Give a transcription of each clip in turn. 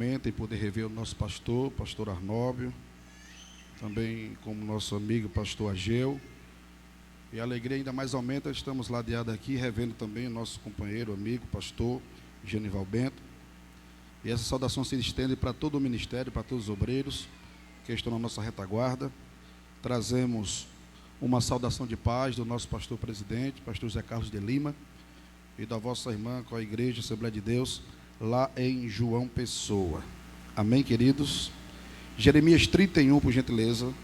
E poder rever o nosso pastor Arnóbio, também como nosso amigo pastor Ageu. E a alegria ainda mais aumenta, estamos ladeados aqui, revendo também o nosso companheiro, amigo, pastor Genival Bento. E essa saudação se estende para todo o ministério, para todos os obreiros que estão na nossa retaguarda. Trazemos uma saudação de paz do nosso pastor presidente, pastor Zé Carlos de Lima, e da vossa irmã com a Igreja Assembleia de Deus, lá em João Pessoa. Amém, queridos? Jeremias 31, por gentileza,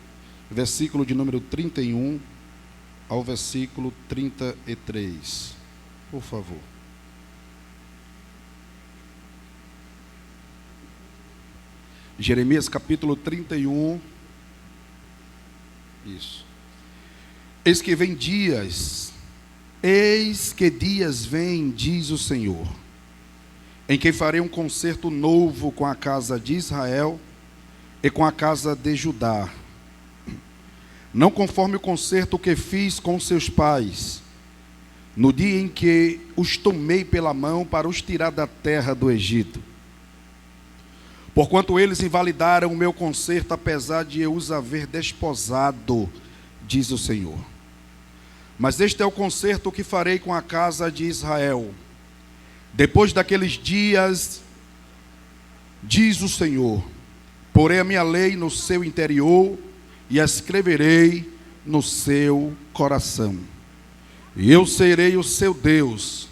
versículo de número 31 ao versículo 33. Por favor. Jeremias capítulo 31. Isso. Eis que dias vêm, diz o Senhor, em que farei um concerto novo com a casa de Israel e com a casa de Judá, não conforme o concerto que fiz com seus pais, no dia em que os tomei pela mão para os tirar da terra do Egito. Porquanto eles invalidaram o meu concerto, apesar de eu os haver desposado, diz o Senhor. Mas este é o concerto que farei com a casa de Israel. Depois daqueles dias, diz o Senhor, porei a minha lei no seu interior e a escreverei no seu coração. E eu serei o seu Deus,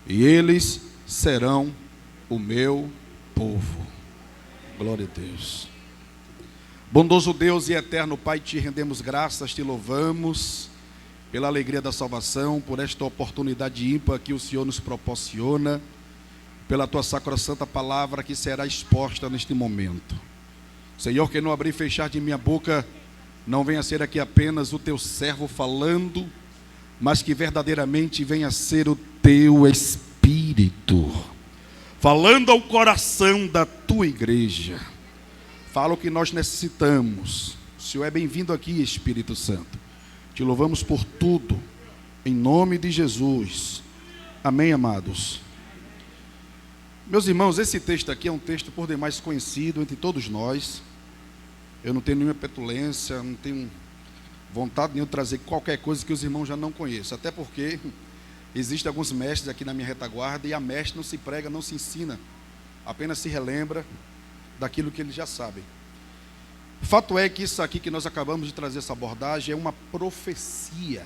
e eles serão o meu povo. Glória a Deus. Bondoso Deus e eterno Pai, te rendemos graças, te louvamos pela alegria da salvação, por esta oportunidade ímpar que o Senhor nos proporciona, pela tua sacrossanta palavra que será exposta neste momento. Senhor, que no abrir e fechar de minha boca não venha ser aqui apenas o teu servo falando, mas que verdadeiramente venha ser o teu Espírito falando ao coração da tua igreja. Fala o que nós necessitamos. O Senhor é bem-vindo aqui, Espírito Santo. Te louvamos por tudo, em nome de Jesus. Amém, amados? Meus irmãos, esse texto aqui é um texto por demais conhecido entre todos nós. Eu não tenho nenhuma petulância, não tenho vontade nenhuma de trazer qualquer coisa que os irmãos já não conheçam. Até porque existem alguns mestres aqui na minha retaguarda e a mestre não se prega, não se ensina, apenas se relembra daquilo que eles já sabem. Fato é que isso aqui que nós acabamos de trazer, essa abordagem, é uma profecia.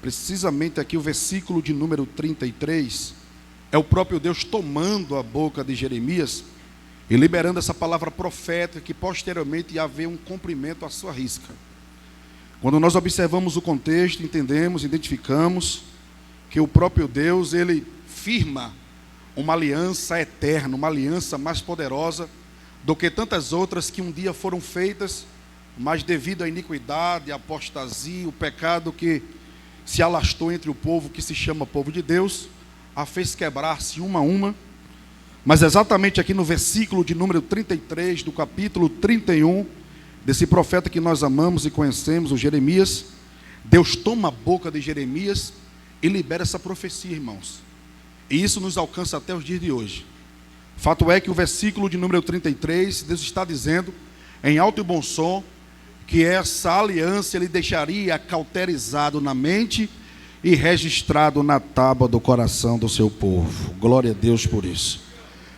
Precisamente aqui o versículo de número 33, é o próprio Deus tomando a boca de Jeremias e liberando essa palavra profética que posteriormente ia haver um cumprimento à sua risca. Quando nós observamos o contexto, entendemos, identificamos que o próprio Deus, ele firma uma aliança eterna, uma aliança mais poderosa do que tantas outras que um dia foram feitas, mas devido à iniquidade, à apostasia, o pecado que se alastou entre o povo que se chama povo de Deus, a fez quebrar-se uma a uma. Mas exatamente aqui no versículo de número 33, do capítulo 31, desse profeta que nós amamos e conhecemos, o Jeremias, Deus toma a boca de Jeremias e libera essa profecia, irmãos. E isso nos alcança até os dias de hoje. Fato é que o versículo de número 33, Deus está dizendo, em alto e bom som, que essa aliança ele deixaria cauterizado na mente e registrado na tábua do coração do seu povo. Glória a Deus por isso.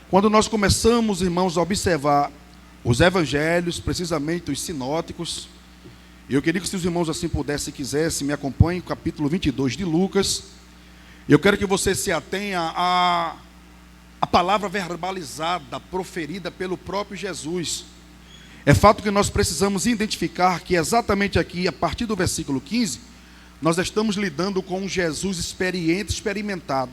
Quando nós começamos, irmãos, a observar os evangelhos, precisamente os sinóticos, eu queria que se os irmãos assim pudessem e quisessem, me acompanhem, capítulo 22 de Lucas. Eu quero que você se atenha a palavra verbalizada, proferida pelo próprio Jesus. É fato que nós precisamos identificar que exatamente aqui, a partir do versículo 15, nós estamos lidando com um Jesus experimentado.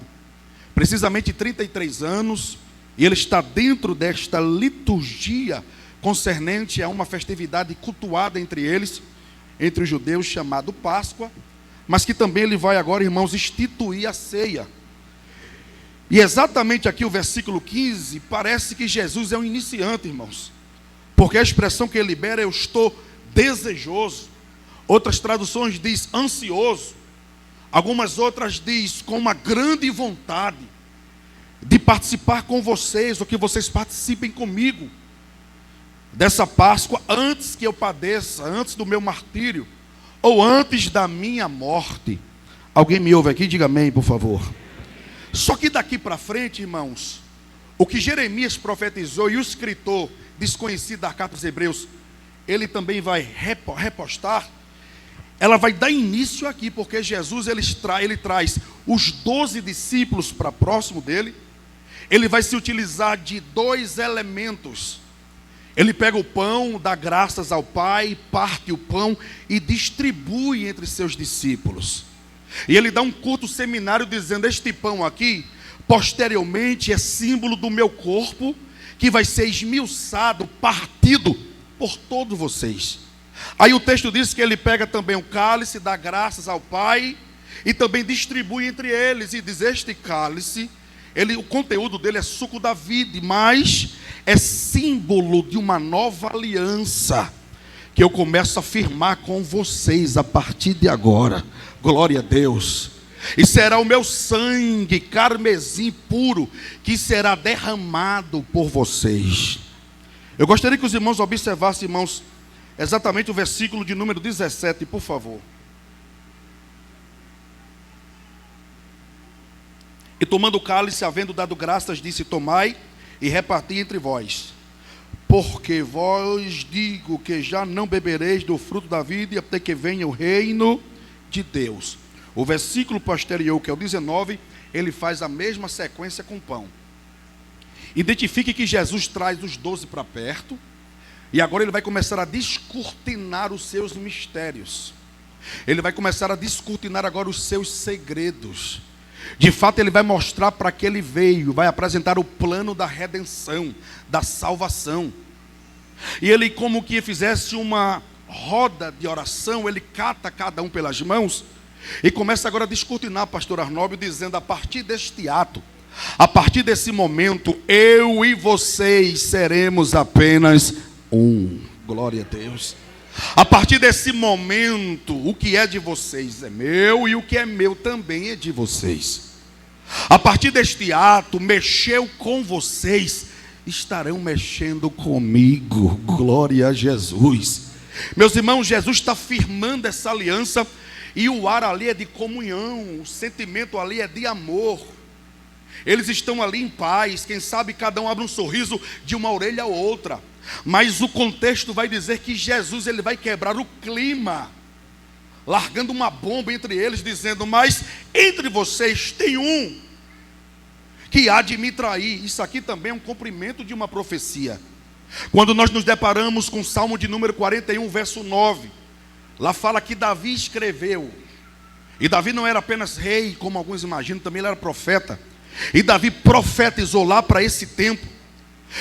Precisamente 33 anos, e ele está dentro desta liturgia concernente a uma festividade cultuada entre eles, entre os judeus, chamado Páscoa, mas que também ele vai agora, irmãos, instituir a ceia. E exatamente aqui o versículo 15, parece que Jesus é um iniciante, irmãos, porque a expressão que ele libera é: eu estou desejoso. Outras traduções diz ansioso, algumas outras diz com uma grande vontade. de participar com vocês, ou que vocês participem comigo dessa Páscoa antes que eu padeça, antes do meu martírio, ou antes da minha morte. Alguém me ouve aqui? Diga amém, por favor. Só que daqui para frente, irmãos, o que Jeremias profetizou e o escritor desconhecido da carta aos Hebreus, ele também vai repostar. Ela vai dar início aqui, porque Jesus ele traz os 12 discípulos para próximo dele. Ele vai se utilizar de 2 elementos. Ele pega o pão, dá graças ao Pai, parte o pão e distribui entre seus discípulos. E ele dá um curto seminário dizendo: este pão aqui, posteriormente, é símbolo do meu corpo, que vai ser esmiuçado, partido por todos vocês. Aí o texto diz que ele pega também o cálice, dá graças ao Pai e também distribui entre eles, e diz: este cálice, o conteúdo dele é suco da vida, mas é símbolo de uma nova aliança que eu começo a firmar com vocês a partir de agora. Glória a Deus. E será o meu sangue carmesim puro que será derramado por vocês. Eu gostaria que os irmãos observassem, irmãos, exatamente o versículo de número 17, por favor. E tomando o cálice, havendo dado graças, disse: tomai e reparti entre vós, porque vos digo que já não bebereis do fruto da vida até que venha o reino de Deus. O versículo posterior, que é o 19, ele faz a mesma sequência com o pão. Identifique que Jesus traz os 12 para perto, e agora ele vai começar a descortinar os seus mistérios. Ele vai começar a descortinar agora os seus segredos. De fato, ele vai mostrar para que ele veio, vai apresentar o plano da redenção, da salvação. E ele, como que fizesse uma roda de oração, ele cata cada um pelas mãos e começa agora a descortinar, pastor Arnóbio, dizendo: a partir deste ato, a partir desse momento, eu e vocês seremos apenas um. Glória a Deus. A partir desse momento, o que é de vocês é meu, e o que é meu também é de vocês. A partir deste ato, mexeu com vocês, estarão mexendo comigo. Glória a Jesus. Meus irmãos, Jesus está firmando essa aliança, e o ar ali é de comunhão, o sentimento ali é de amor. Eles estão ali em paz, quem sabe cada um abre um sorriso de uma orelha a outra. Mas o contexto vai dizer que Jesus ele vai quebrar o clima, largando uma bomba entre eles, dizendo: mas entre vocês tem um que há de me trair. Isso aqui também é um cumprimento de uma profecia. Quando nós nos deparamos com o Salmo de número 41, verso 9, lá fala que Davi escreveu. E Davi não era apenas rei, como alguns imaginam, também ele era profeta. E Davi profetizou lá para esse tempo.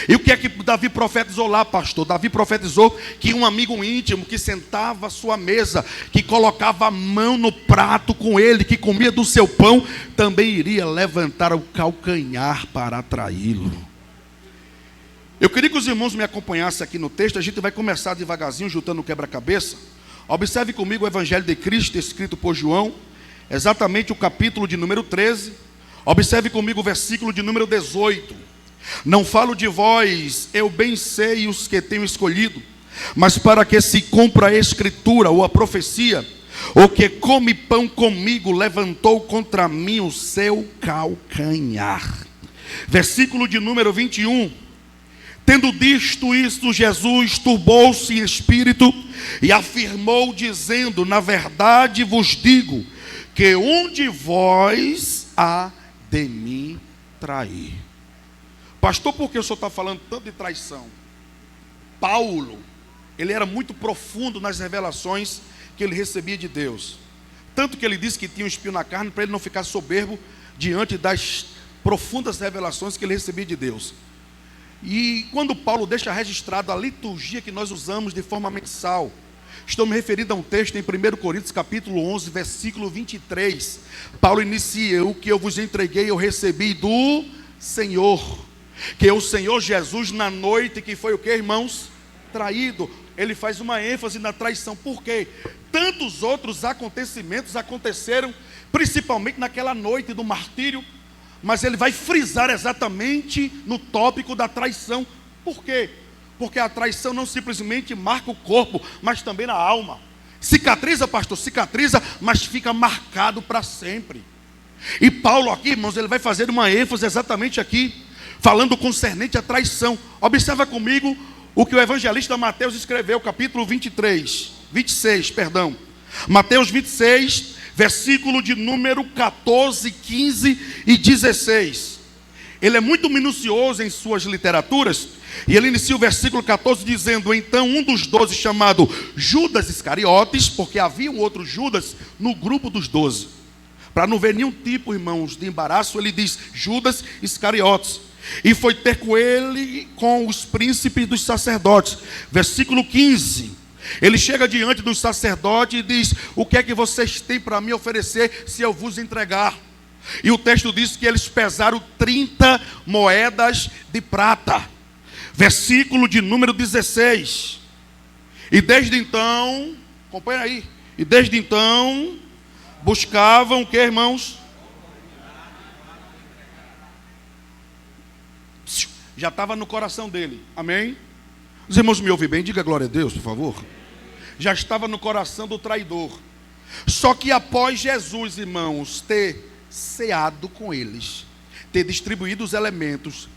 E o que é que Davi profetizou lá, pastor? Davi profetizou que um amigo íntimo que sentava à sua mesa, que colocava a mão no prato com ele, que comia do seu pão, também iria levantar o calcanhar para atraí-lo. Eu queria que os irmãos me acompanhassem aqui no texto. A gente vai começar devagarzinho, juntando o quebra-cabeça. Observe comigo o Evangelho de Cristo, escrito por João, exatamente o capítulo de número 13. Observe comigo o versículo de número 18. Não falo de vós, eu bem sei os que tenho escolhido, mas para que se cumpra a escritura ou a profecia: o que come pão comigo levantou contra mim o seu calcanhar. Versículo de número 21. Tendo dito isto, Jesus turbou-se em espírito e afirmou, dizendo: na verdade vos digo, que um de vós há de me trair. Pastor, por que o senhor está falando tanto de traição? Paulo, ele era muito profundo nas revelações que ele recebia de Deus. Tanto que ele disse que tinha um espinho na carne, para ele não ficar soberbo diante das profundas revelações que ele recebia de Deus. E quando Paulo deixa registrado a liturgia que nós usamos de forma mensal, estou me referindo a um texto em 1 Coríntios capítulo 11, versículo 23. Paulo inicia: o que eu vos entreguei, eu recebi do Senhor. Que o Senhor Jesus, na noite que foi o que, irmãos? Traído. Ele faz uma ênfase na traição. Por quê? Tantos outros acontecimentos aconteceram, principalmente naquela noite do martírio, mas ele vai frisar exatamente no tópico da traição. Por quê? Porque a traição não simplesmente marca o corpo, mas também na alma. Cicatriza, pastor, cicatriza, mas fica marcado para sempre. E Paulo aqui, irmãos, ele vai fazer uma ênfase exatamente aqui, falando concernente à traição. Observa comigo o que o evangelista Mateus escreveu, capítulo 26, Mateus 26, versículo de número 14, 15 e 16. Ele é muito minucioso em suas literaturas, e ele inicia o versículo 14 dizendo: então um dos 12, chamado Judas Iscariotes, porque havia um outro Judas no grupo dos 12, para não ver nenhum tipo, irmãos, de embaraço, ele diz Judas Iscariotes, e foi ter com ele com os príncipes dos sacerdotes. Versículo 15, ele chega diante dos sacerdotes e diz: o que é que vocês têm para me oferecer se eu vos entregar? E o texto diz que eles pesaram 30 moedas de prata. Versículo de número 16. E desde então, acompanha aí, e desde então buscavam o que, irmãos? Já estava no coração dele, amém? Os irmãos me ouvem bem? Diga glória a Deus, por favor. Já estava no coração do traidor. Só que após Jesus, irmãos, ter ceado com eles, ter distribuído os elementos,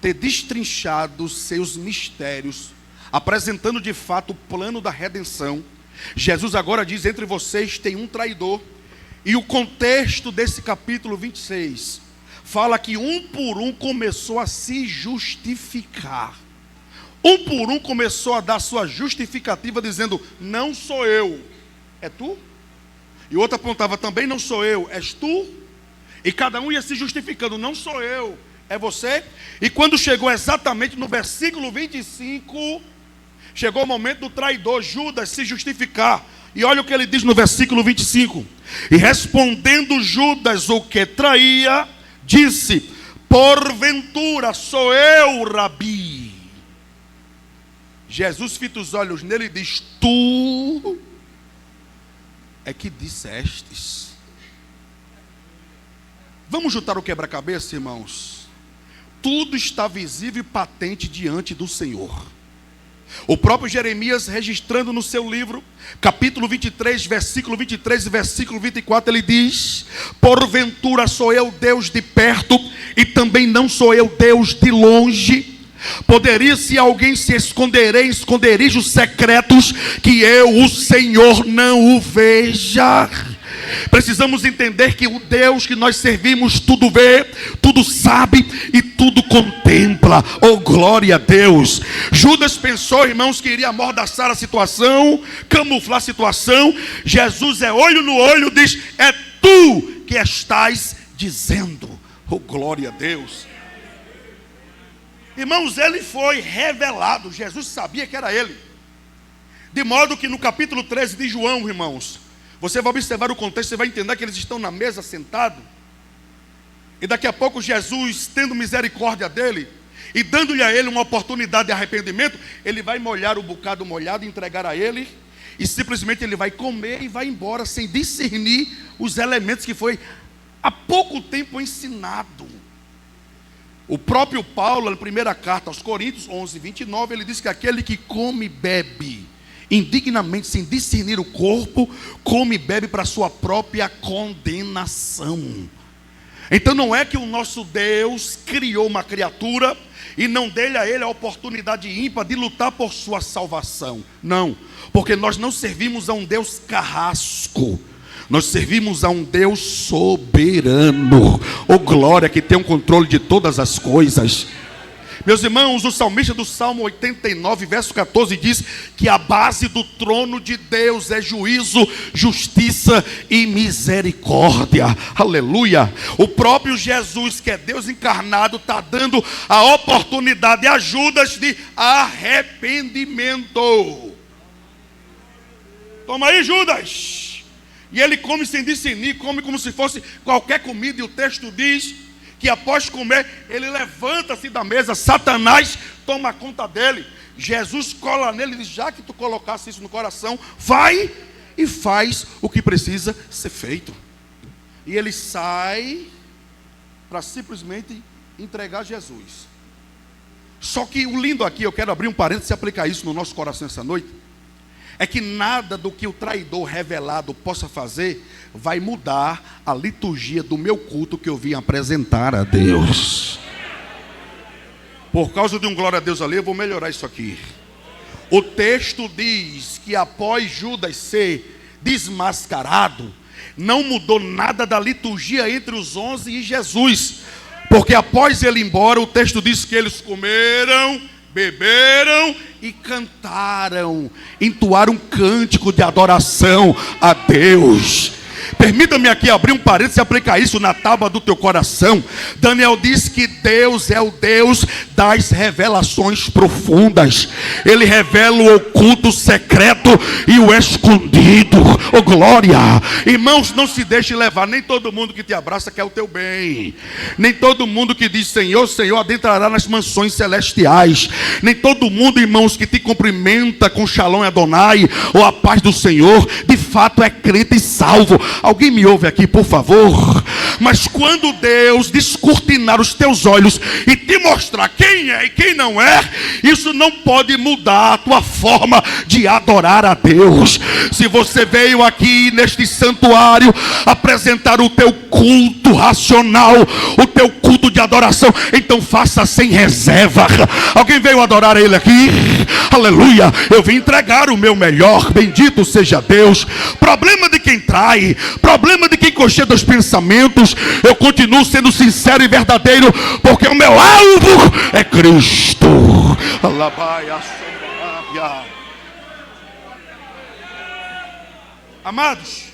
ter destrinchado seus mistérios, apresentando de fato o plano da redenção, Jesus agora diz: entre vocês tem um traidor. E o contexto desse capítulo 26 fala que um por um começou a se justificar. Um por um começou a dar sua justificativa, dizendo: não sou eu, é tu? E o outro apontava: também não sou eu, és tu? E cada um ia se justificando: não sou eu, é você? E quando chegou exatamente no versículo 25, chegou o momento do traidor Judas se justificar. E olha o que ele diz no versículo 25: e respondendo Judas, o que traía, disse: porventura sou eu, Rabi? Jesus fita os olhos nele e diz: tu é que dissestes. Vamos juntar o quebra-cabeça, irmãos? Tudo está visível e patente diante do Senhor. O próprio Jeremias, registrando no seu livro, capítulo 23, versículo 23 e versículo 24, ele diz: porventura sou eu Deus de perto, e também não sou eu Deus de longe? Poderia se alguém se esconder em esconderijos secretos, que eu, o Senhor, não o veja? Precisamos entender que o Deus que nós servimos tudo vê, tudo sabe e tudo contempla. Oh, glória a Deus! Judas pensou, irmãos, que iria amordaçar a situação, camuflar a situação. Jesus é olho no olho, diz: é tu que estás dizendo. Oh, glória a Deus! Irmãos, ele foi revelado. Jesus sabia que era ele. De modo que no capítulo 13 de João, irmãos, você vai observar o contexto, você vai entender que eles estão na mesa sentados. E daqui a pouco Jesus, tendo misericórdia dele e dando-lhe a ele uma oportunidade de arrependimento, ele vai molhar o bocado molhado e entregar a ele. E simplesmente ele vai comer e vai embora sem discernir os elementos que foi há pouco tempo ensinado. O próprio Paulo, na primeira carta aos Coríntios 11, 29, ele diz que aquele que come e bebe indignamente, sem discernir o corpo, come e bebe para a sua própria condenação. Então não é que o nosso Deus criou uma criatura e não deu a ele a oportunidade ímpar de lutar por sua salvação. Não, porque nós não servimos a um Deus carrasco. Nós servimos a um Deus soberano. Oh, glória, que tem o controle de todas as coisas. Meus irmãos, o salmista do Salmo 89, verso 14 diz que a base do trono de Deus é juízo, justiça e misericórdia. Aleluia. O próprio Jesus, que é Deus encarnado, está dando a oportunidade a Judas de arrependimento. Toma aí, Judas. E ele come sem discernir, come como se fosse qualquer comida. E o texto diz que após comer, ele levanta-se da mesa. Satanás toma conta dele. Jesus cola nele e diz: já que tu colocasse isso no coração, vai e faz o que precisa ser feito. E ele sai para simplesmente entregar Jesus. Só que o lindo aqui, eu quero abrir um parênteses e aplicar isso no nosso coração essa noite, é que nada do que o traidor revelado possa fazer vai mudar a liturgia do meu culto que eu vim apresentar a Deus. Por causa de um glória a Deus ali, eu vou melhorar isso aqui. O texto diz que após Judas ser desmascarado, não mudou nada da liturgia entre os 11 e Jesus. Porque após ele ir embora, o texto diz que eles comeram, beberam e cantaram, entoaram um cântico de adoração a Deus. Permita-me aqui abrir um parênteses e aplicar isso na tábua do teu coração. Daniel diz que Deus é o Deus das revelações profundas. Ele revela o oculto, o secreto e o escondido. Oh glória! Irmãos, não se deixe levar. Nem todo mundo que te abraça quer o teu bem. Nem todo mundo que diz Senhor, Senhor adentrará nas mansões celestiais. Nem todo mundo, irmãos, que te cumprimenta com Shalom Adonai ou a paz do Senhor, de fato é crente e salvo. Alguém me ouve aqui, por favor? Mas quando Deus descortinar os teus olhos e te mostrar quem é e quem não é, isso não pode mudar a tua forma de adorar a Deus. Se você veio aqui neste santuário apresentar o teu culto racional, o teu culto de adoração, então faça sem reserva. Alguém veio adorar Ele aqui? Aleluia! Eu vim entregar o meu melhor, bendito seja Deus. Problema de quem trai, problema de quem cocheta os pensamentos, eu continuo sendo sincero e verdadeiro, porque o meu alvo é Cristo. Amados,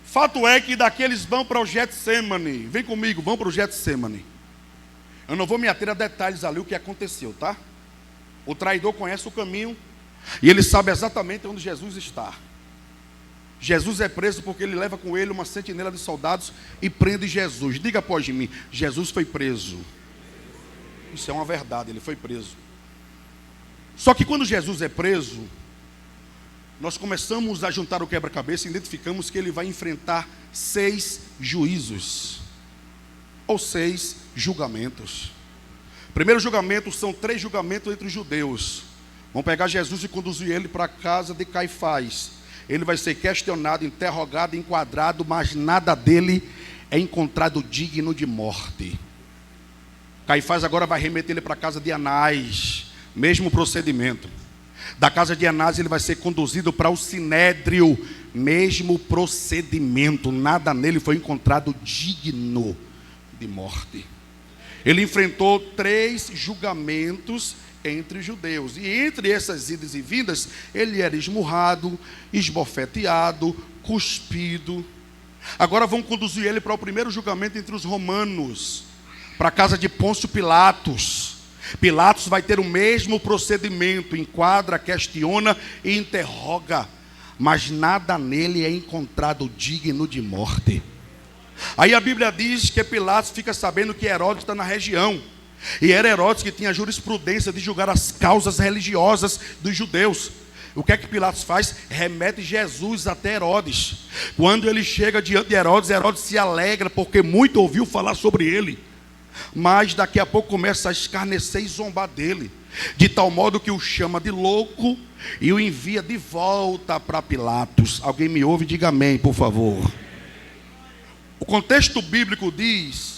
fato é que daqui eles vão para o Getsemane. Vem comigo, vão para o Getsemane. Eu não vou me ater a detalhes ali o que aconteceu, tá? O traidor conhece o caminho e ele sabe exatamente onde Jesus está. Jesus é preso porque ele leva com ele uma sentinela de soldados e prende Jesus. Diga após mim, Jesus foi preso. Isso é uma verdade, ele foi preso. Só que quando Jesus é preso, nós começamos a juntar o quebra-cabeça e identificamos que ele vai enfrentar 6 juízos, ou 6 julgamentos. Primeiro julgamento são 3 julgamentos entre os judeus. Vão pegar Jesus e conduzir ele para a casa de Caifás. Ele vai ser questionado, interrogado, enquadrado, mas nada dele é encontrado digno de morte. Caifás agora vai remeter ele para a casa de Anás, mesmo procedimento. Da casa de Anás ele vai ser conduzido para o Sinédrio, mesmo procedimento. Nada nele foi encontrado digno de morte. Ele enfrentou 3 julgamentos entre os judeus, e entre essas idas e vindas, ele era esmurrado, esbofeteado, cuspido. Agora vão conduzir ele para o primeiro julgamento entre os romanos, para a casa de Pôncio Pilatos. Pilatos vai ter o mesmo procedimento, enquadra, questiona e interroga, mas nada nele é encontrado digno de morte. Aí a Bíblia diz que Pilatos fica sabendo que Herodes está na região. E era Herodes que tinha a jurisprudência de julgar as causas religiosas dos judeus. O que é que Pilatos faz? Remete Jesus até Herodes. Quando ele chega diante de Herodes, Herodes se alegra porque muito ouviu falar sobre ele. Mas daqui a pouco começa a escarnecer e zombar dele, de tal modo que o chama de louco e o envia de volta para Pilatos. Alguém me ouve? Diga amém, por favor. O contexto bíblico diz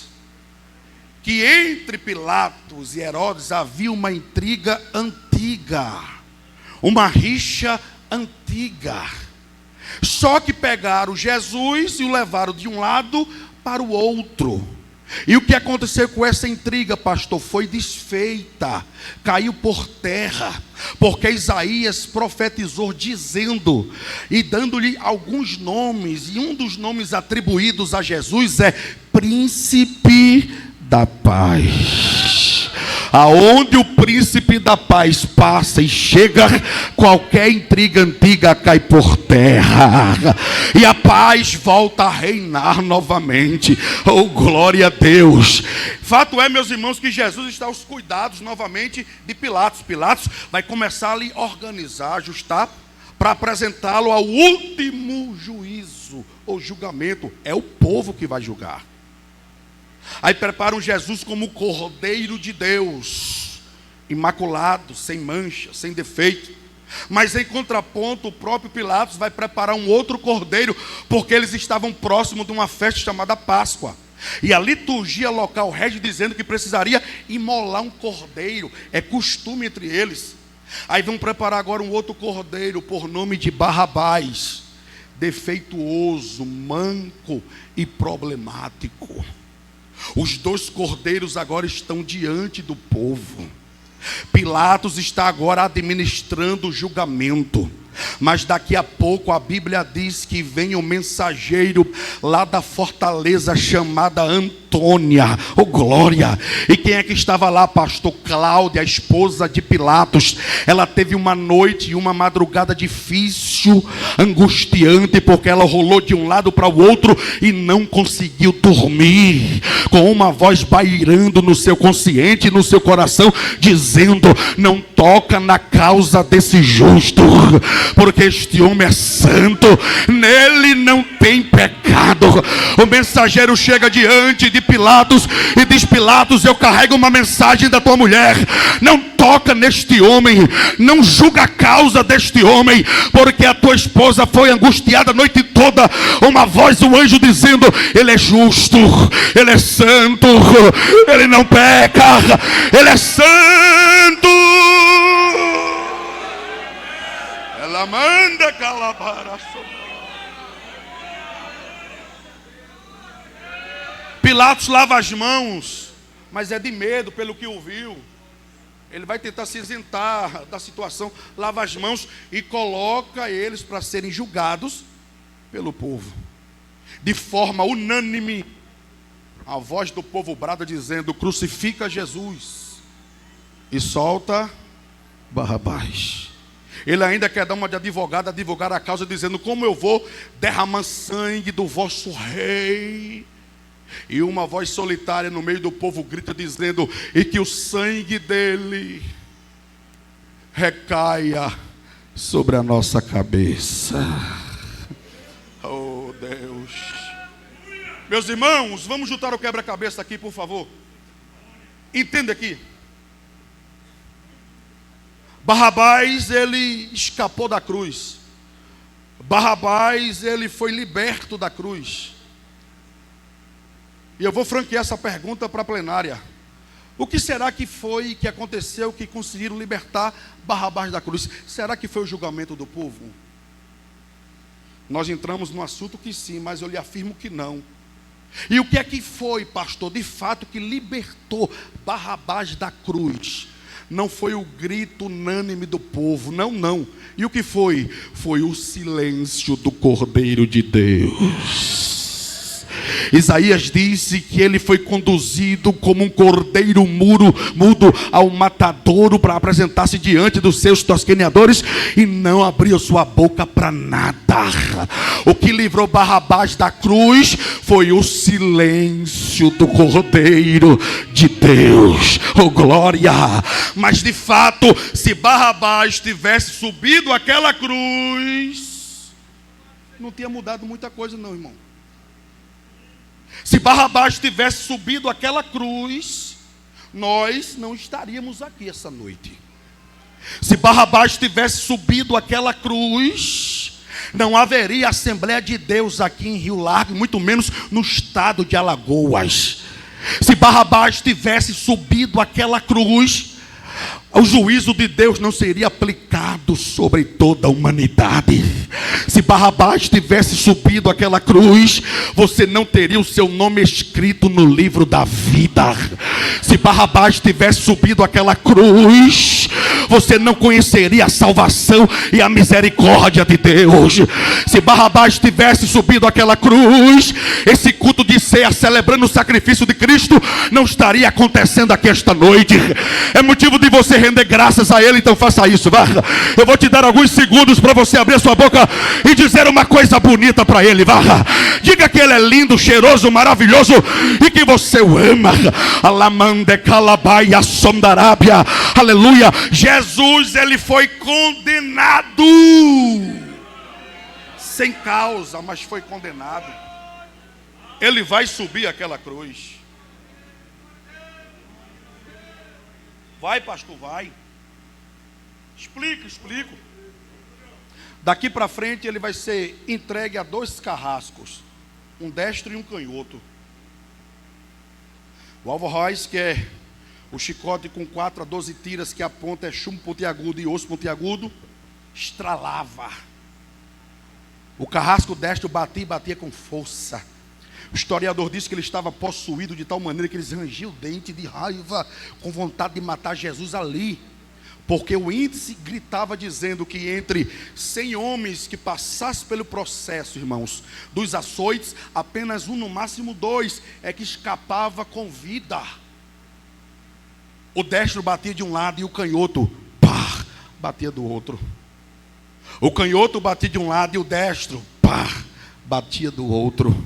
que entre Pilatos e Herodes havia uma intriga antiga, uma rixa antiga. Só que pegaram Jesus e o levaram de um lado para o outro. E o que aconteceu com essa intriga, pastor? Foi desfeita, caiu por terra, porque Isaías profetizou dizendo e dando-lhe alguns nomes, e um dos nomes atribuídos a Jesus é Príncipe da Paz. Aonde o príncipe da paz passa e chega, qualquer intriga antiga cai por terra, e a paz volta a reinar novamente. Oh, glória a Deus. Fato é, meus irmãos, que Jesus está aos cuidados novamente de Pilatos. Pilatos vai começar a lhe organizar, ajustar, para apresentá-lo ao último juízo ou julgamento. É o povo que vai julgar. Aí preparam Jesus como o Cordeiro de Deus, imaculado, sem mancha, sem defeito. Mas em contraponto, o próprio Pilatos vai preparar um outro cordeiro, porque eles estavam próximos de uma festa chamada Páscoa. E a liturgia local rege dizendo que precisaria imolar um cordeiro, é costume entre eles. Aí vão preparar agora um outro cordeiro por nome de Barrabás, defeituoso, manco e problemático. Os dois cordeiros agora estão diante do povo. Pilatos está agora administrando o julgamento. Mas daqui a pouco a Bíblia diz que vem um mensageiro lá da fortaleza chamada Antônia. Oh glória! E quem é que estava lá? Pastor Cláudia, a esposa de Pilatos. Ela teve uma noite e uma madrugada difícil, angustiante, porque ela rolou de um lado para o outro e não conseguiu dormir, com uma voz bairando no seu consciente e no seu coração, dizendo: não toca na causa desse justo, porque este homem é santo, nele não tem pecado. O mensageiro chega diante de Pilatos e diz: Pilatos, eu carrego uma mensagem da tua mulher. Não toca neste homem, não julga a causa deste homem, porque a tua esposa foi angustiada a noite toda. Uma voz do anjo dizendo: ele é justo, ele é santo, ele não peca, ele é santo. Ela manda calabara. Pilatos lava as mãos, mas é de medo pelo que ouviu. Ele vai tentar se isentar da situação, lava as mãos e coloca eles para serem julgados pelo povo. De forma unânime, a voz do povo brada dizendo: crucifica Jesus e solta Barrabás. Ele ainda quer dar uma de advogado, advogar a causa, dizendo: como eu vou derramar sangue do vosso rei? E uma voz solitária no meio do povo grita dizendo: e que o sangue dele recaia sobre a nossa cabeça. Oh Deus. Meus irmãos, vamos juntar o quebra-cabeça aqui, por favor. Entenda aqui. Barrabás, ele escapou da cruz. Barrabás, ele foi liberto da cruz. E eu vou franquear essa pergunta para a plenária. O que será que foi que aconteceu que conseguiram libertar Barrabás da cruz? Será que foi o julgamento do povo? Nós entramos num assunto que sim, mas eu lhe afirmo que não. E o que é que foi, pastor, de fato, que libertou Barrabás da cruz? Não foi o grito unânime do povo, não. E o que foi? Foi o silêncio do Cordeiro de Deus. Isaías disse que ele foi conduzido como um cordeiro mudo ao matadouro para apresentar-se diante dos seus tosqueneadores e não abriu sua boca para nada. O que livrou Barrabás da cruz foi o silêncio do Cordeiro de Deus. Oh glória! Mas de fato, se Barrabás tivesse subido aquela cruz, não tinha mudado muita coisa não, irmão. Se Barrabás tivesse subido aquela cruz, nós não estaríamos aqui essa noite. Se Barrabás tivesse subido aquela cruz, não haveria Assembleia de Deus aqui em Rio Largo, muito menos no estado de Alagoas. Se Barrabás tivesse subido aquela cruz, o juízo de Deus não seria aplicado sobre toda a humanidade. Se Barrabás tivesse subido aquela cruz, você não teria o seu nome escrito no livro da vida. Se Barrabás tivesse subido aquela cruz, você não conheceria a salvação e a misericórdia de Deus. Se Barrabás tivesse subido aquela cruz, esse culto de ceia celebrando o sacrifício de Cristo não estaria acontecendo aqui esta noite. É motivo de você render graças a Ele, então faça isso. Vá. Eu vou te dar alguns segundos para você abrir a sua boca e dizer uma coisa bonita para Ele. Vá. Diga que Ele é lindo, cheiroso, maravilhoso e que você o ama. Alamande calabaia sondarábia. Aleluia. Jesus, Ele foi condenado sem causa, mas foi condenado. Ele vai subir aquela cruz. Vai, pastor, vai. Explico. Daqui para frente ele vai ser entregue a 2 carrascos, um destro e um canhoto. O alforraz, que é o chicote com 4 a 12 tiras, que a ponta é chumbo pontiagudo e osso pontiagudo, estralava. O carrasco destro batia com força. O historiador diz que ele estava possuído de tal maneira que eles rangiam o dente de raiva, com vontade de matar Jesus ali. Porque o índice gritava dizendo que entre 100 homens que passassem pelo processo, irmãos, dos açoites, apenas um, no máximo 2, é que escapava com vida. O destro batia de um lado e o canhoto, pá, batia do outro. O canhoto batia de um lado e o destro, pá, batia do outro.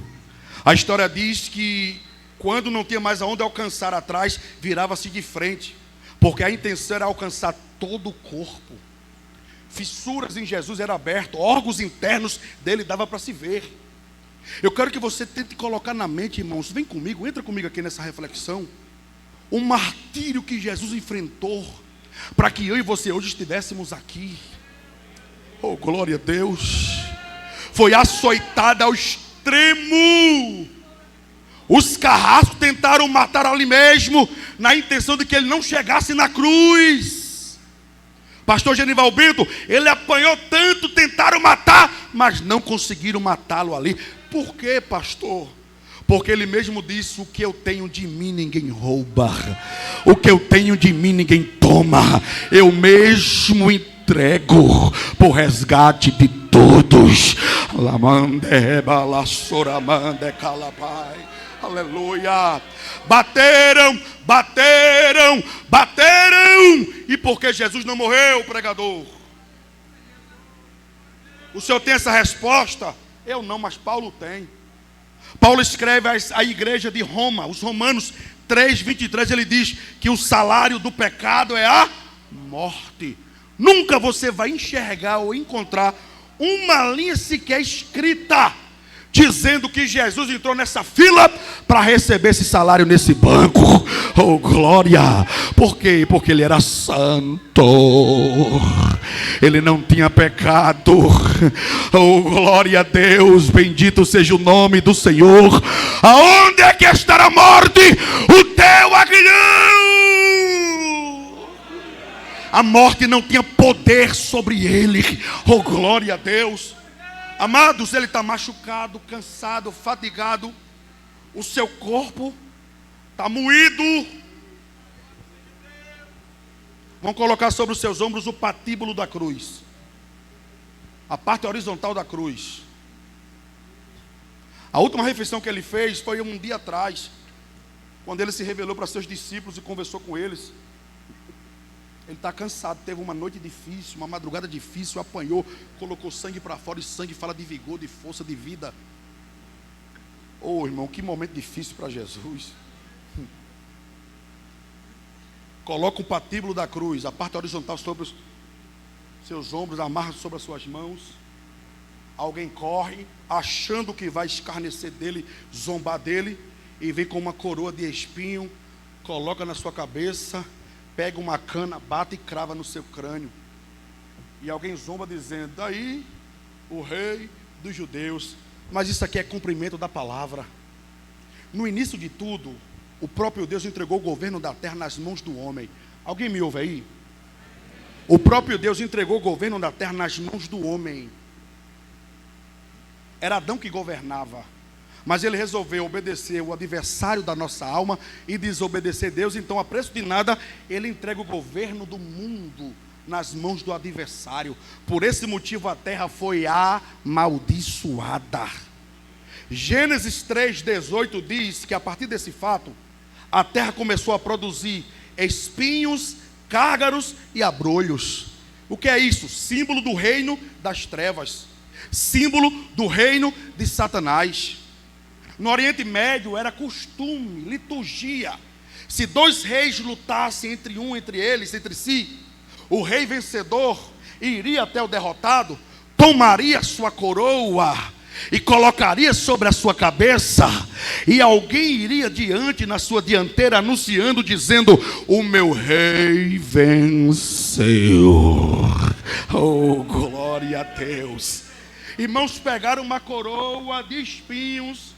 A história diz que quando não tinha mais aonde alcançar atrás, virava-se de frente, porque a intenção era alcançar todo o corpo. Fissuras em Jesus eram abertas, órgãos internos dele dava para se ver. Eu quero que você tente colocar na mente, irmãos, vem comigo, entra comigo aqui nessa reflexão. O martírio que Jesus enfrentou, para que eu e você hoje estivéssemos aqui. Oh, glória a Deus. Foi açoitado ao extremo. Os carrascos tentaram matar ali mesmo, na intenção de que ele não chegasse na cruz. Pastor Genival Bento, ele apanhou tanto, tentaram matar, mas não conseguiram matá-lo ali. Por quê, pastor? Porque ele mesmo disse: o que eu tenho de mim ninguém rouba, o que eu tenho de mim ninguém toma, eu mesmo entrego por resgate de todos. Aleluia. Bateram. E porque Jesus não morreu, pregador? O senhor tem essa resposta? Eu não, mas Paulo tem. Paulo escreve à igreja de Roma, os Romanos 3:23, ele diz que o salário do pecado é a morte. Nunca você vai enxergar ou encontrar uma linha sequer escrita dizendo que Jesus entrou nessa fila para receber esse salário nesse banco. Oh, glória! Por quê? Porque ele era santo, ele não tinha pecado. Oh, glória a Deus, bendito seja o nome do Senhor. Aonde é que está a morte? O teu aguilhão. A morte não tinha poder sobre ele. Oh, glória a Deus. Amados, ele está machucado, cansado, fatigado. O seu corpo está moído. Vão colocar sobre os seus ombros o patíbulo da cruz, a parte horizontal da cruz. A última refeição que ele fez foi um dia atrás, quando ele se revelou para seus discípulos e conversou com eles. Ele está cansado, teve uma noite difícil, uma madrugada difícil, apanhou, colocou sangue para fora, e sangue fala de vigor, de força, de vida. Oh, irmão, que momento difícil para Jesus. Coloca o patíbulo da cruz, a parte horizontal sobre os seus ombros, amarra sobre as suas mãos. Alguém corre, achando que vai escarnecer dele, zombar dele, e vem com uma coroa de espinho, coloca na sua cabeça, pega uma cana, bate e crava no seu crânio. E alguém zomba dizendo: daí o rei dos judeus. Mas isso aqui é cumprimento da palavra. No início de tudo, o próprio Deus entregou o governo da terra nas mãos do homem. Alguém me ouve aí? O próprio Deus entregou o governo da terra nas mãos do homem. Era Adão que governava, mas ele resolveu obedecer o adversário da nossa alma e desobedecer Deus. Então, a preço de nada, ele entrega o governo do mundo nas mãos do adversário. Por esse motivo a terra foi amaldiçoada. Gênesis 3:18 diz que a partir desse fato, a terra começou a produzir espinhos, cárgaros e abrolhos. O que é isso? Símbolo do reino das trevas, símbolo do reino de Satanás. No Oriente Médio era costume, liturgia, se 2 reis lutassem entre si, o rei vencedor iria até o derrotado, tomaria sua coroa e colocaria sobre a sua cabeça, e alguém iria diante na sua dianteira anunciando, dizendo: o meu rei venceu. Oh, glória a Deus. Irmãos, pegaram uma coroa de espinhos,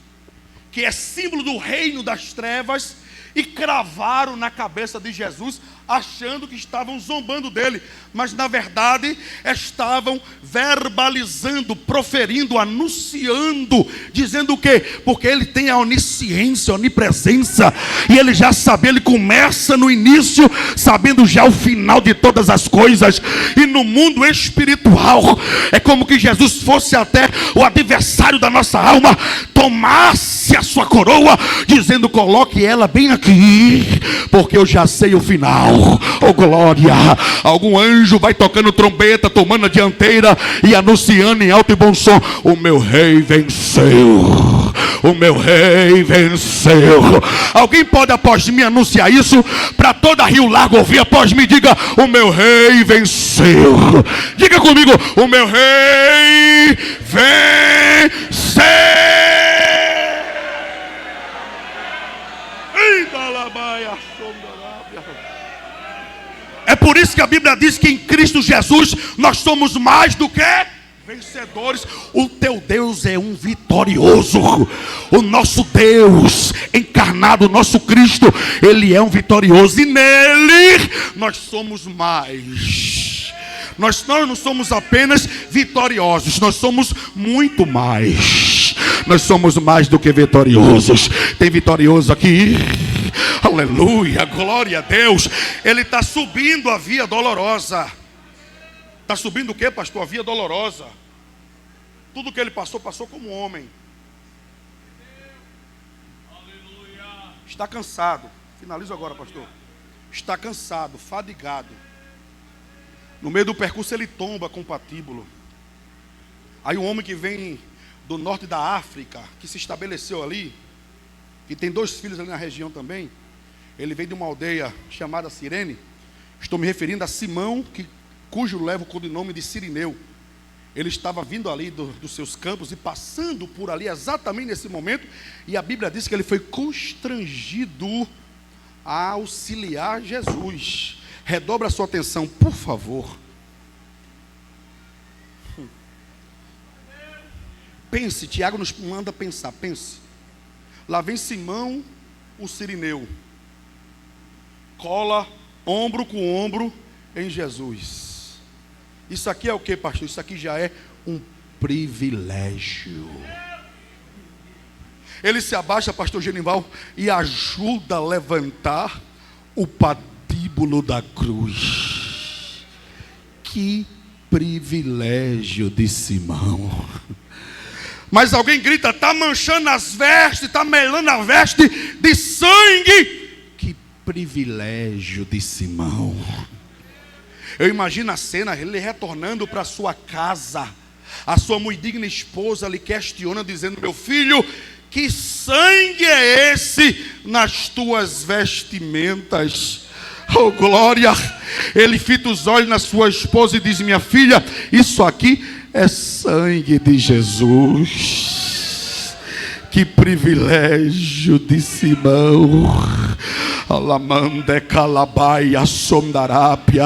que é símbolo do reino das trevas, e cravaram na cabeça de Jesus, achando que estavam zombando dele, mas na verdade estavam verbalizando, proferindo, anunciando, dizendo o quê? Porque ele tem a onisciência, a onipresença, e ele já sabe, ele começa no início, sabendo já o final de todas as coisas. E no mundo espiritual, é como que Jesus fosse até o adversário da nossa alma, tomasse a sua coroa, dizendo: coloque ela bem aqui, porque eu já sei o final. Oh glória, algum anjo vai tocando trombeta, tomando a dianteira e anunciando em alto e bom som: o meu rei venceu, o meu rei venceu. Alguém pode após mim anunciar isso para toda Rio Largo ouvir após mim? Diga: o meu rei venceu. Diga comigo: o meu rei venceu. É por isso que a Bíblia diz que em Cristo Jesus nós somos mais do que vencedores. O teu Deus é um vitorioso. O nosso Deus encarnado, o nosso Cristo, Ele é um vitorioso. E nele nós somos mais. Nós não somos apenas vitoriosos, nós somos muito mais. Nós somos mais do que vitoriosos. Tem vitorioso aqui? Aleluia, glória a Deus. Ele está subindo a via dolorosa. Está subindo o que, pastor? A via dolorosa. Tudo que ele passou, passou como homem. Está cansado. Finalizo agora, pastor. Está cansado, fadigado. No meio do percurso ele tomba com o patíbulo. Aí um homem que vem do norte da África, que se estabeleceu ali, que tem 2 filhos ali na região também. Ele vem de uma aldeia chamada Cirene. Estou me referindo a Simão, cujo leva o codinome de Cirineu. Ele estava vindo ali dos seus campos e passando por ali exatamente nesse momento. E a Bíblia diz que ele foi constrangido a auxiliar Jesus. Redobra a sua atenção, por favor. Pense, Tiago nos manda pensar, pense. Lá vem Simão, o Cirineu. Cola ombro com ombro em Jesus. Isso aqui é o que, pastor? Isso aqui já é um privilégio. Ele se abaixa, pastor Genival, e ajuda a levantar o patíbulo da cruz. Que privilégio de Simão. Mas alguém grita: está manchando as vestes, está melando a veste de sangue. Que privilégio de Simão. Eu imagino a cena, ele retornando para sua casa. A sua muito digna esposa lhe questiona, dizendo: meu filho, que sangue é esse nas tuas vestimentas? Oh glória. Ele fita os olhos na sua esposa e diz: minha filha, isso aqui é sangue de Jesus. Que privilégio de Simão. Alamande calabaia sondarápia.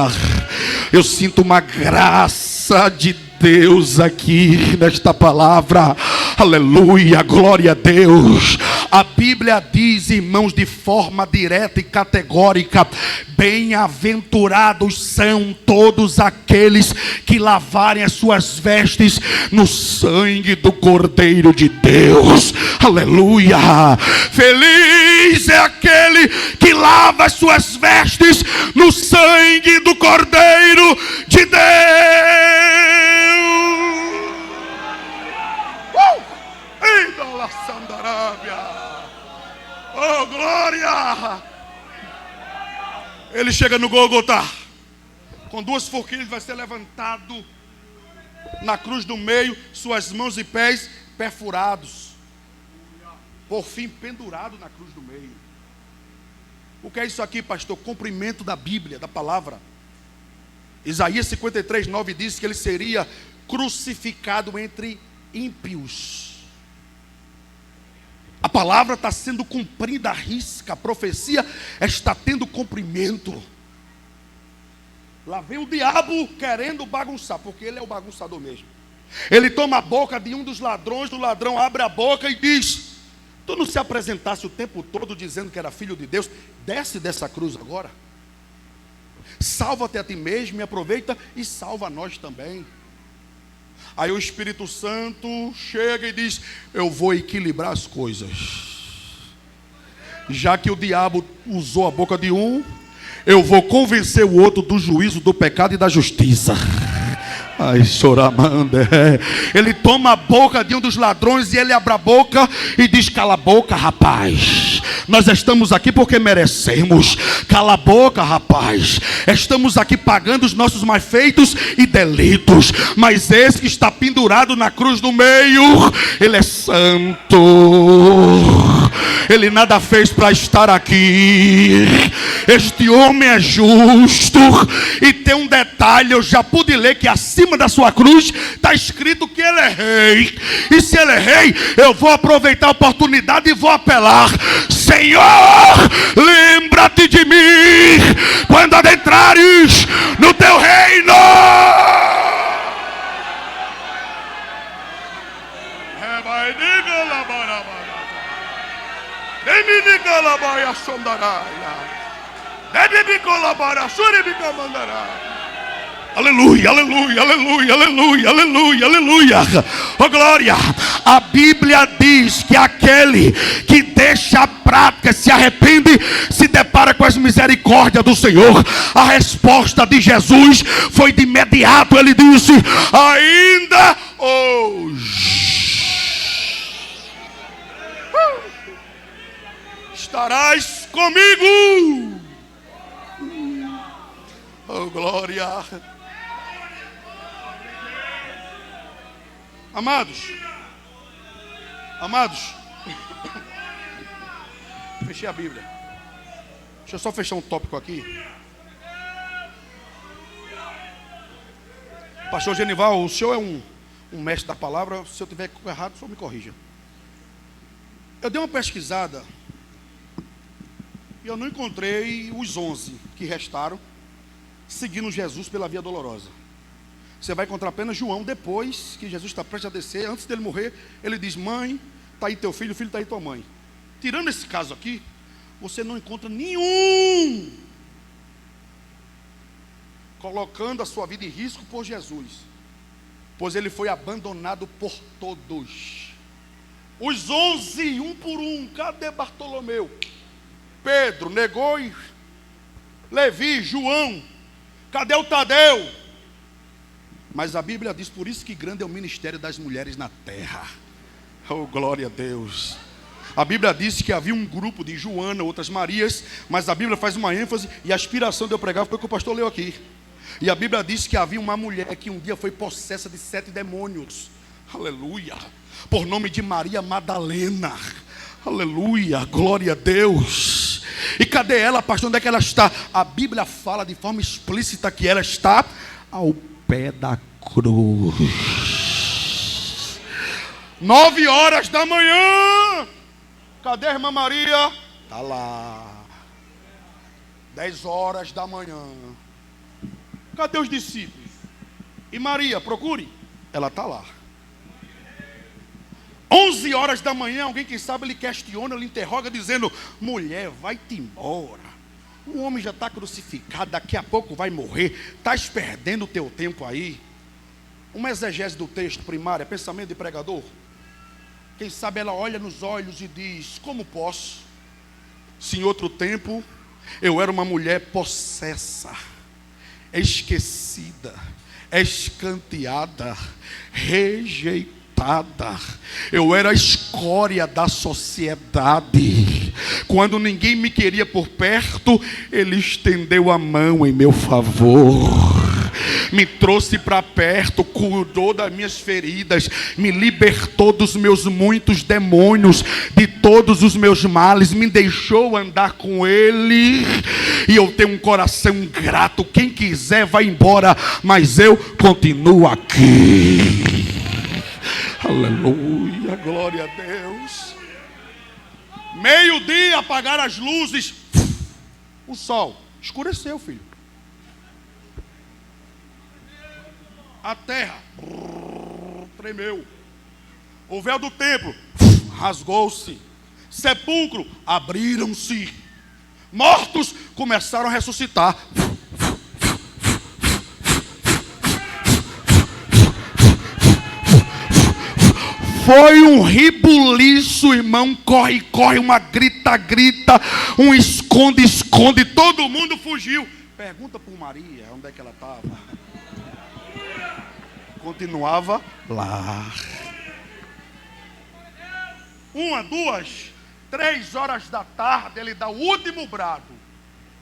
Eu sinto uma graça de Deus aqui nesta palavra. Aleluia, glória a Deus. A Bíblia diz, irmãos, de forma direta e categórica: bem-aventurados são todos aqueles que lavarem as suas vestes no sangue do Cordeiro de Deus. Aleluia. Feliz é aquele que lava as suas vestes no sangue do Cordeiro de Deus. Oh glória. Ele chega no Gólgota, com 2 forquilhas vai ser levantado na cruz do meio, suas mãos e pés perfurados, por fim pendurado na cruz do meio. O que é isso aqui, pastor? Cumprimento da Bíblia, da palavra. Isaías 53:9 diz que ele seria crucificado entre ímpios. A palavra está sendo cumprida à risca. A profecia está tendo cumprimento. Lá vem o diabo querendo bagunçar, porque ele é o bagunçador mesmo. Ele toma a boca de um dos ladrões, o ladrão abre a boca e diz: tu não se apresentasse o tempo todo dizendo que era filho de Deus? Desce dessa cruz agora. Salva-te a ti mesmo e aproveita e salva nós também. Aí o Espírito Santo chega e diz: eu vou equilibrar as coisas. Já que o diabo usou a boca de um, eu vou convencer o outro do juízo, do pecado e da justiça. Ai, choramanda. Ele toma a boca de um dos ladrões e ele abre a boca e diz: cala a boca, rapaz. Nós estamos aqui porque merecemos. Cala a boca, rapaz. Estamos aqui pagando os nossos malfeitos e delitos. Mas esse que está pendurado na cruz do meio, ele é santo. Ele nada fez para estar aqui. Este homem é justo. E tem um detalhe, eu já pude ler que acima da sua cruz está escrito que ele é rei. E se ele é rei, eu vou aproveitar a oportunidade e vou apelar: Senhor, lembra-te de mim quando adentrares no teu reino. Aleluia, aleluia, aleluia, aleluia, aleluia, aleluia. Oh glória. A Bíblia diz que aquele que deixa a prática, se arrepende, se depara com as misericórdias do Senhor. A resposta de Jesus foi de imediato. Ele disse: ainda hoje estarás comigo. Oh glória. Amados, fechei a Bíblia. Deixa eu só fechar um tópico aqui. Pastor Genival, o senhor é um mestre da palavra. Se eu tiver errado, o senhor me corrija. Eu dei uma pesquisada e eu não encontrei os 11 que restaram seguindo Jesus pela via dolorosa. Você vai encontrar apenas João, depois que Jesus está prestes a descer. Antes dele morrer, ele diz: mãe, está aí teu filho, está aí tua mãe. Tirando esse caso aqui, você não encontra nenhum colocando a sua vida em risco por Jesus, pois ele foi abandonado por todos. Os 11, um por um. Cadê Bartolomeu? Pedro negou. E Levi, João, cadê o Tadeu? Mas a Bíblia diz: por isso que grande é o ministério das mulheres na terra. Oh glória a Deus. A Bíblia diz que havia um grupo de Joana, outras Marias, mas a Bíblia faz uma ênfase, e a inspiração de eu pregar foi o que o pastor leu aqui. E a Bíblia diz que havia uma mulher que um dia foi possessa de 7 demônios. Aleluia. Por nome de Maria Madalena. Aleluia, glória a Deus. E cadê ela, pastor? Onde é que ela está? A Bíblia fala de forma explícita que ela está ao pé da cruz. 9 horas da manhã. Cadê a irmã Maria? Está lá. 10 horas da manhã. Cadê os discípulos? E Maria, procure. Ela está lá. 11 horas da manhã, alguém que sabe, ele questiona, ele interroga, dizendo: mulher, vai-te embora. O homem já está crucificado, daqui a pouco vai morrer. Estás perdendo o teu tempo aí. Uma exegese do texto primária, pensamento de pregador. Quem sabe ela olha nos olhos e diz: como posso? Se em outro tempo eu era uma mulher possessa, esquecida, escanteada, rejeitada. Eu era a escória da sociedade. Quando ninguém me queria por perto, ele estendeu a mão em meu favor, me trouxe para perto, curou das minhas feridas, me libertou dos meus muitos demônios, de todos os meus males, me deixou andar com ele. E eu tenho um coração grato. Quem quiser vai embora, mas eu continuo aqui. Aleluia, glória a Deus. Meio-dia, apagaram as luzes. O sol escureceu, filho. A terra tremeu. O véu do templo rasgou-se. Sepulcro abriram-se. Mortos começaram a ressuscitar. Foi um ribuliço, irmão. Corre, corre, uma grita, grita, um esconde, esconde. Todo mundo fugiu. Pergunta por Maria, onde é que ela estava? Continuava lá. 1, 2, 3 horas da tarde, ele dá o último brado.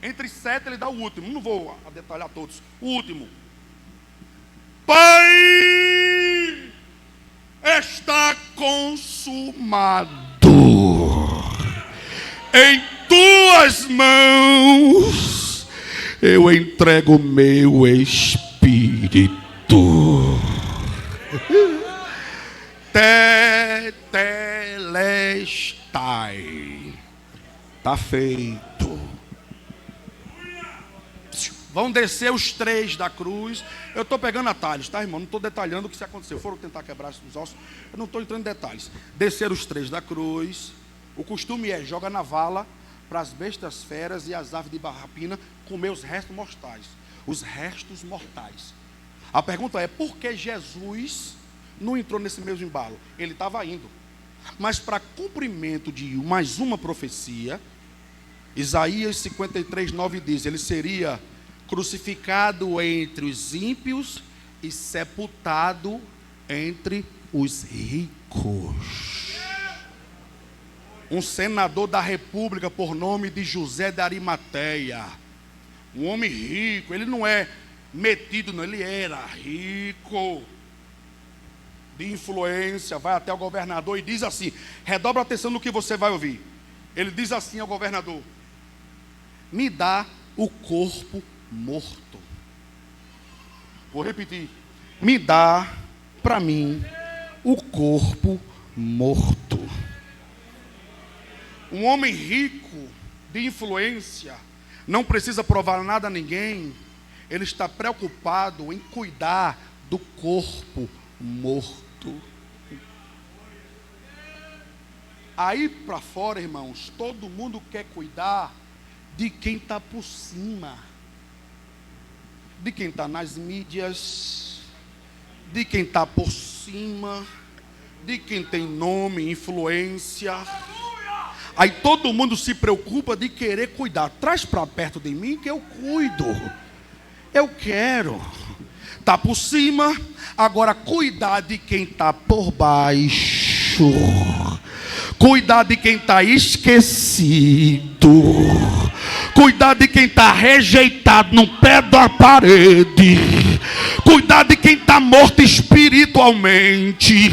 Entre 7 ele dá o último. Não vou detalhar todos. O último. Pai, está consumado. Em tuas mãos eu entrego meu espírito. Tetelestai. Está feito. Vão descer os 3 da cruz. Eu estou pegando atalhos, tá, irmão? Não estou detalhando o que aconteceu. Foram tentar quebrar os ossos. Eu não estou entrando em detalhes. Desceram os 3 da cruz. O costume é: joga na vala para as bestas feras e as aves de rapina comer os restos mortais. Os restos mortais. A pergunta é: por que Jesus não entrou nesse mesmo embalo? Ele estava indo. Mas para cumprimento de mais uma profecia, Isaías 53, 9 diz: ele seria crucificado entre os ímpios e sepultado entre os ricos. Um senador da república por nome de José de Arimateia, um homem rico, ele não é metido, não, ele era rico, de influência, vai até o governador e diz assim, redobra a atenção no que você vai ouvir. Ele diz assim ao governador: me dá o corpo morto. Vou repetir: me dá para mim o corpo morto. Um homem rico, de influência, não precisa provar nada a ninguém. Ele está preocupado em cuidar do corpo morto. Aí para fora, irmãos, todo mundo quer cuidar de quem está por cima, de quem está nas mídias, de quem está por cima, de quem tem nome, influência. Aí todo mundo se preocupa de querer cuidar. Traz para perto de mim que eu cuido. Eu quero. Está por cima, agora cuidar de quem está por baixo. Cuidar de quem está esquecido. Cuidar de quem está rejeitado no pé da parede. Cuidar de quem está morto espiritualmente.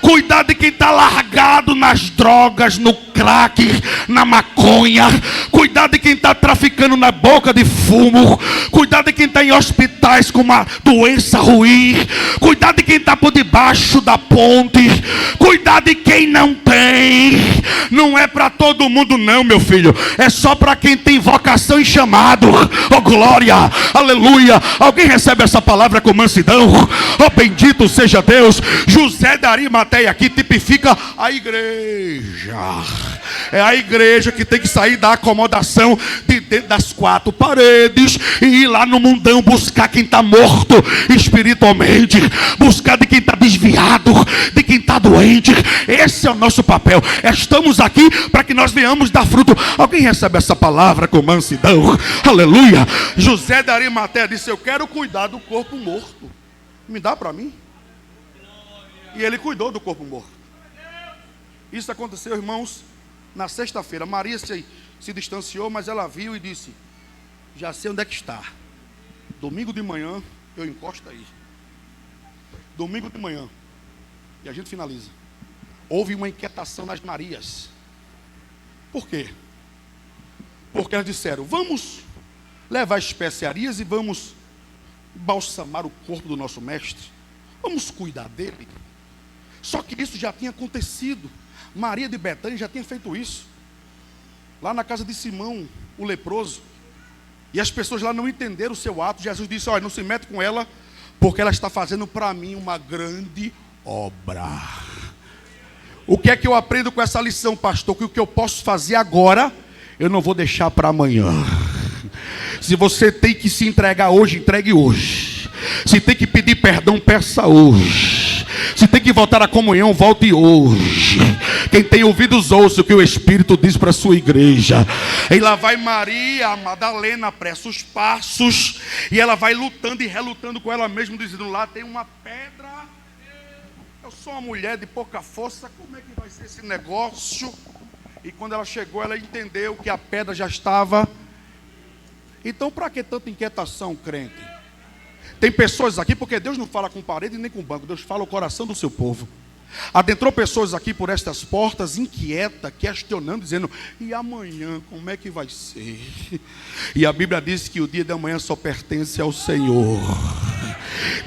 Cuidar de quem está largado nas drogas, no crack, na maconha. Cuidar de quem está traficando na boca de fumo. Cuidar de quem está em hospitais com uma doença ruim. Cuidar de quem está por debaixo da ponte. Cuidar de quem não tem. Não é para todo mundo não, meu filho. É só para quem tem vocação e chamado. Oh glória, aleluia. Alguém recebe essa palavra com mansidão? Oh bendito seja Deus. José de Arimateia aqui tipifica a igreja. É a igreja que tem que sair da acomodação de dentro das 4 paredes e ir lá no mundão buscar quem está morto espiritualmente, buscar de quem está desviado, de quem está doente. Esse é o nosso papel. Estamos aqui para que nós venhamos dar fruto. Alguém recebe essa palavra com mansidão? Aleluia. José de Arimateia disse: eu quero cuidar do corpo morto. Me dá para mim? E ele cuidou do corpo morto. Isso aconteceu, irmãos, na sexta-feira. Maria se distanciou, mas ela viu e disse: já sei onde é que está. Domingo de manhã eu encosto aí. Domingo de manhã. E a gente finaliza. Houve uma inquietação nas Marias. Por quê? Porque elas disseram: vamos levar especiarias e vamos balsamar o corpo do nosso mestre. Vamos cuidar dele. Só que isso já tinha acontecido. Maria de Betânia já tinha feito isso. lá na casa de Simão, o leproso. E as pessoas lá não entenderam o seu ato. Jesus disse: olha, não se mete com ela, porque ela está fazendo para mim uma grande obra. O que é que eu aprendo com essa lição, pastor? Que o que eu posso fazer agora, eu não vou deixar para amanhã. Se você tem que se entregar hoje, entregue hoje. Se tem que pedir perdão, peça hoje. Se tem que voltar à comunhão, volte hoje. Quem tem ouvidos, ouça o que o Espírito diz para a sua igreja. E lá vai Maria, a Madalena, apressa os passos. E ela vai lutando e relutando com ela mesma, dizendo: lá tem uma pedra. Eu sou uma mulher de pouca força, como é que vai ser esse negócio? E quando ela chegou, ela entendeu que a pedra já estava. Então, para que tanta inquietação, crente? Tem pessoas aqui, porque Deus não fala com parede nem com banco, Deus fala o coração do seu povo. Adentrou pessoas aqui por estas portas, inquieta, questionando, dizendo: e amanhã, como é que vai ser? E a Bíblia diz que o dia de amanhã só pertence ao Senhor.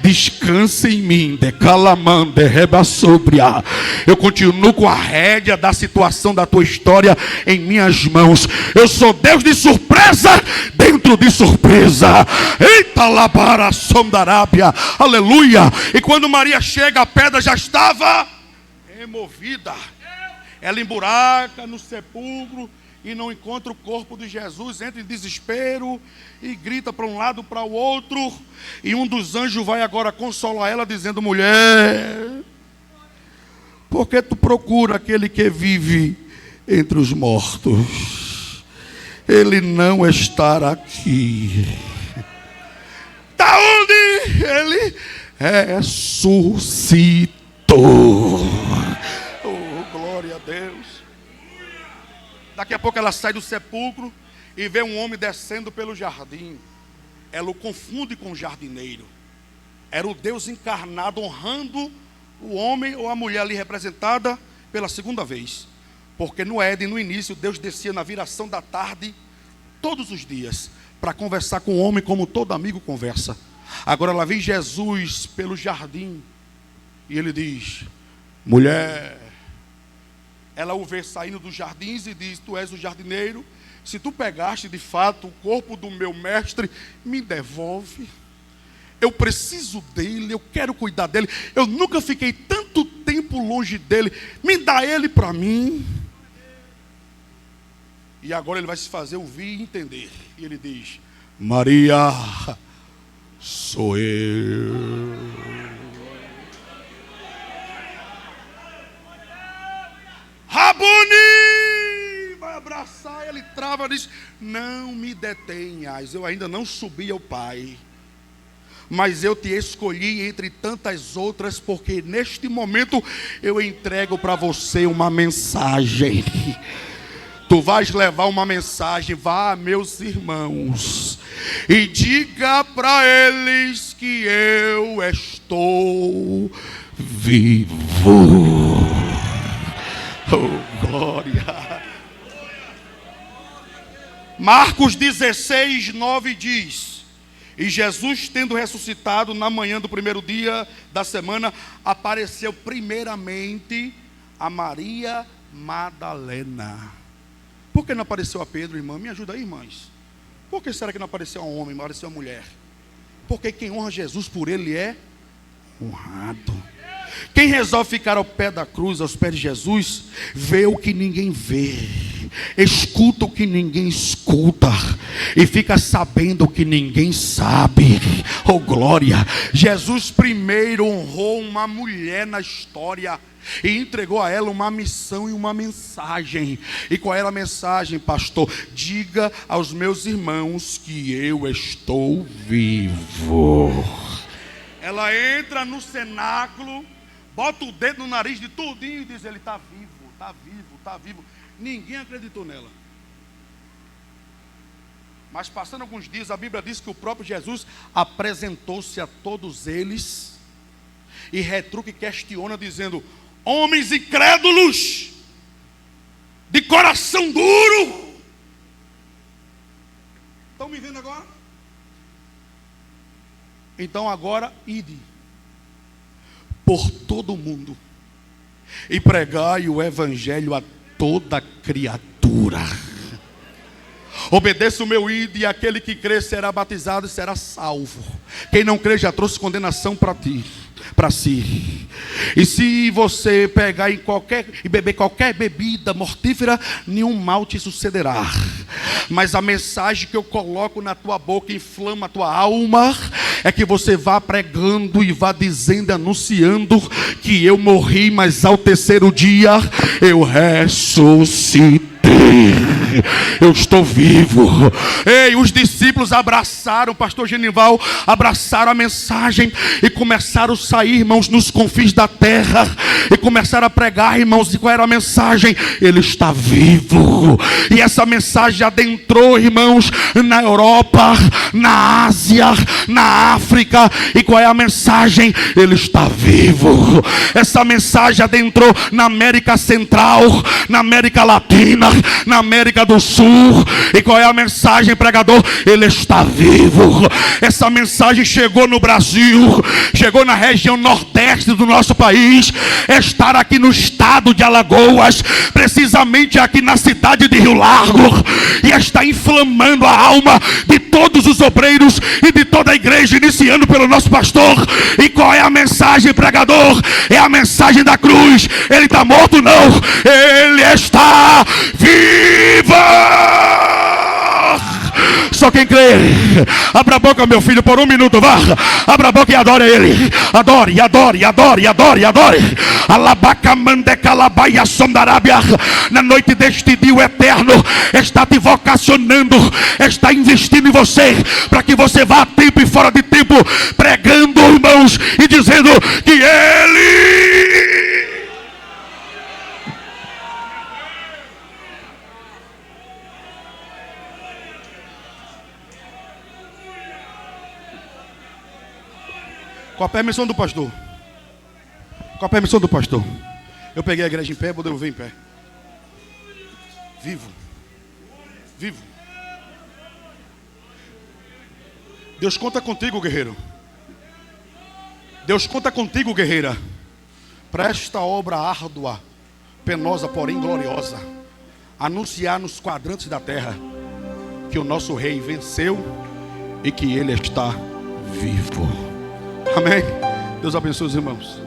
Descanse em mim, decalamande, rebasobria. Eu continuo com a rédea da situação da tua história em minhas mãos. Eu sou Deus de surpresa dentro de surpresa. Eita, labara, som da Arábia, aleluia. E quando Maria chega, a pedra já estava removida. Ela emburaca no sepulcro e não encontra o corpo de Jesus, entra em desespero e grita para um lado, para o outro. E um dos anjos vai agora consolar ela, dizendo: mulher, por que tu procura aquele que vive entre os mortos? Ele não está aqui. Está onde? Ele ressuscitou. Oh, glória a Deus. Daqui a pouco ela sai do sepulcro e vê um homem descendo pelo jardim. Ela o confunde com o jardineiro. Era o Deus encarnado, honrando o homem ou a mulher ali representada pela segunda vez. Porque no Éden, no início, Deus descia na viração da tarde, todos os dias, para conversar com o homem como todo amigo conversa. Agora ela vê Jesus pelo jardim e ele diz: mulher. Ela o vê saindo dos jardins e diz: tu és o jardineiro. Se tu pegaste de fato o corpo do meu mestre, me devolve. Eu preciso dele, eu quero cuidar dele. Eu nunca fiquei tanto tempo longe dele. Me dá ele para mim. E agora ele vai se fazer ouvir e entender. E ele diz: Maria, sou eu. Rabuni! Vai abraçar, ele trava e diz: não me detenhas, eu ainda não subi ao Pai, mas eu te escolhi entre tantas outras, porque neste momento eu entrego para você uma mensagem. Tu vais levar uma mensagem. Vá, meus irmãos, e diga para eles que eu estou vivo. Oh, glória. Marcos 16, 9 diz: e Jesus, tendo ressuscitado na manhã do primeiro dia da semana, apareceu primeiramente a Maria Madalena. Por que não apareceu a Pedro, irmã? Me ajuda aí, irmãs. Por que será que não apareceu a um homem, apareceu a mulher? Porque quem honra Jesus por ele é honrado. Quem resolve ficar ao pé da cruz, aos pés de Jesus, vê o que ninguém vê, escuta o que ninguém escuta, e fica sabendo o que ninguém sabe. Oh, glória! Jesus primeiro honrou uma mulher na história e entregou a ela uma missão e uma mensagem. E qual era a mensagem, pastor? Diga aos meus irmãos que eu estou vivo. Ela entra no cenáculo, bota o dedo no nariz de tudinho e diz: ele está vivo, está vivo, está vivo. Ninguém acreditou nela. Mas passando alguns dias, a Bíblia diz que o próprio Jesus apresentou-se a todos eles e retruca e questiona, dizendo: homens incrédulos, de coração duro. Estão me vendo agora? Então agora ide por todo o mundo e pregai o evangelho a toda criatura. Obedeça o meu ídolo, e aquele que crer será batizado e será salvo. Quem não crê já trouxe condenação para ti, para si. E se você pegar e beber qualquer bebida mortífera, nenhum mal te sucederá. Mas a mensagem que eu coloco na tua boca, inflama a tua alma, é que você vá pregando e vá dizendo, anunciando que eu morri, mas ao terceiro dia eu ressuscitei. Eu estou vivo. Ei, os discípulos abraçaram, pastor Genival, abraçaram a mensagem e começaram a sair, irmãos, nos confins da terra, e começaram a pregar, irmãos. E qual era a mensagem? Ele está vivo. E essa mensagem adentrou, irmãos, na Europa, na Ásia, na África. E qual é a mensagem? Ele está vivo. Essa mensagem adentrou na América Central, na América Latina, na América do Sul. E qual é a mensagem, pregador? Ele está vivo. Essa mensagem chegou no Brasil, chegou na região nordeste do nosso país, estar aqui no estado de Alagoas, precisamente aqui na cidade de Rio Largo, e está inflamando a alma de todos os obreiros e de toda a igreja, iniciando pelo nosso pastor. E qual é a mensagem, pregador? É a mensagem da cruz. Ele está morto? Não, ele está viva. Só quem crê, abra a boca, meu filho, por um minuto, vá. Abra a boca e adore ele. Adore, adore, adore, adore, adore. Alabaca mandeca labaia sondarábia. Na noite deste dia o eterno está te vocacionando, está investindo em você, para que você vá a tempo e fora de tempo, pregando, irmãos, e dizendo que ele... Com a permissão do pastor. Com a permissão do pastor. Eu peguei a igreja em pé, vou devolver em pé. Vivo. Vivo. Deus conta contigo, guerreiro. Deus conta contigo, guerreira, para esta obra árdua, penosa, porém gloriosa. Anunciar nos quadrantes da terra que o nosso rei venceu e que ele está vivo. Amém. Deus abençoe os irmãos.